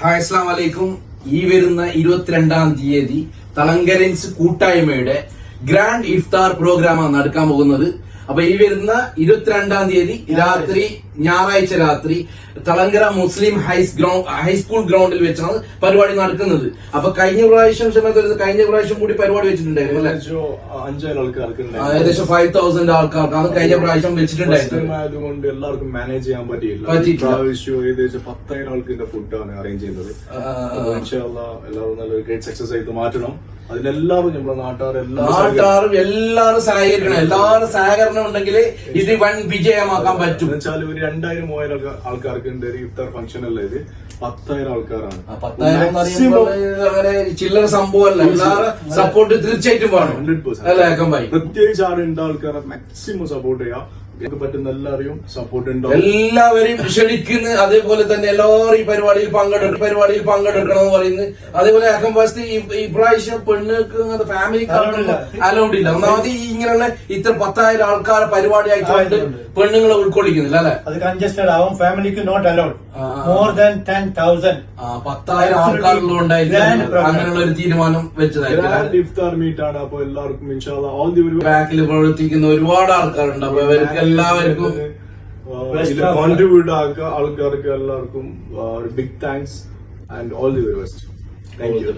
Hi അസ്സലാമു അലൈക്കും. ഈ വരുന്ന 22-ാം തീയതി തളങ്കരൻസ് കൂട്ടായ്മയുടെ ഗ്രാൻഡ് ഇഫ്താർ പ്രോഗ്രാമാണ് നടക്കാൻ പോകുന്നത്. അപ്പൊ ഈ വരുന്ന 22-ാം തീയതി രാത്രി, ഞായറാഴ്ച രാത്രി തളങ്കര മുസ്ലിം ഹൈസ്കൂൾ ഗ്രൗണ്ടിൽ വെച്ചാണ് പരിപാടി നടക്കുന്നത്. അപ്പൊ കഴിഞ്ഞ പ്രാവശ്യം കൂടി പരിപാടി വെച്ചിട്ടുണ്ടായിരുന്നു അല്ലെ? ഏകദേശം 5,000 ആൾക്കാർക്കാണ് കഴിഞ്ഞ പ്രാവശ്യം വെച്ചിട്ടുണ്ടായിരുന്നു. അതുകൊണ്ട് എല്ലാവർക്കും മാനേജ് ചെയ്യാൻ പറ്റിയില്ല. ഏകദേശം 10,000 ആൾക്കിന്റെ ഫുഡാണ് അറേഞ്ച് ചെയ്യുന്നത്. എല്ലാവരും നല്ലൊരു ഗ്രേറ്റ് സക്സസ് ആയിട്ട് മാറ്റണം. അതിലെല്ലാവരും നമ്മുടെ നാട്ടുകാരും എല്ലാവരും സഹകരിക്കണം. എല്ലാവരും സഹകരണം ഉണ്ടെങ്കിൽ ഇത് വൻ വിജയമാക്കാൻ പറ്റും. വെച്ചാൽ ഒരു 2,000-3,000 ആൾക്കാർക്ക് ഇഫ്താർ ഫംഗ്ഷൻ അല്ല, ഇത് 10,000 ആൾക്കാരാണ്. 10,000 അങ്ങനെ ചില്ലറ സംഭവമല്ല. എല്ലാവരും സപ്പോർട്ട് തീർച്ചയായിട്ടും വേണം. 100%. പ്രത്യേകിച്ച് ആളുണ്ട് ആൾക്കാരെ മാക്സിമം സപ്പോർട്ട് ചെയ്യാം. പറ്റുന്ന എല്ലാവരെയും സപ്പോർട്ട് ഉണ്ടാവും. എല്ലാവരെയും ക്ഷണിക്കുന്നു. അതേപോലെ തന്നെ എല്ലാവരും ഈ പരിപാടിയിൽ പങ്കെടുക്കണം എന്ന് പറയുന്നത്. അതേപോലെ അക്കംബാസ്തി ഇപ്രാവശ്യം പെണ്ണുങ്ങൾക്ക് ഫാമിലിക്ക് അലൗഡ് ഇല്ല. ഒന്നാമത് ഇങ്ങനെയുള്ള ഇത്ര 10,000 ആൾക്കാരെ പരിപാടി ആയിക്കൊണ്ട് പെണ്ണുങ്ങളെ ഉൾക്കൊള്ളിക്കുന്നില്ല അല്ലെ? അത് കൺജസ്റ്റഡ് ആവും. ഫാമിലിക്ക് നോട്ട് അലൗഡ്. മോർ ദാൻ 10,000 10,000 ആൾക്കാരുള്ളതുകൊണ്ടായിരിക്കും അങ്ങനെയുള്ള ഒരു തീരുമാനം വെച്ചതായിരിക്കും. ഇഫ്താർ മീറ്റ് ആണ്. അപ്പൊ എല്ലാവർക്കും ബാക്കിൽ പ്രവർത്തിക്കുന്ന ഒരുപാട് ആൾക്കാരുണ്ട്. അപ്പൊ അവർക്ക് എല്ലാവർക്കും കോൺട്രിബ്യൂട്ട് ആക്കുക. ആൾക്കാർക്ക് എല്ലാവർക്കും big thanks and all the very best. Thank U.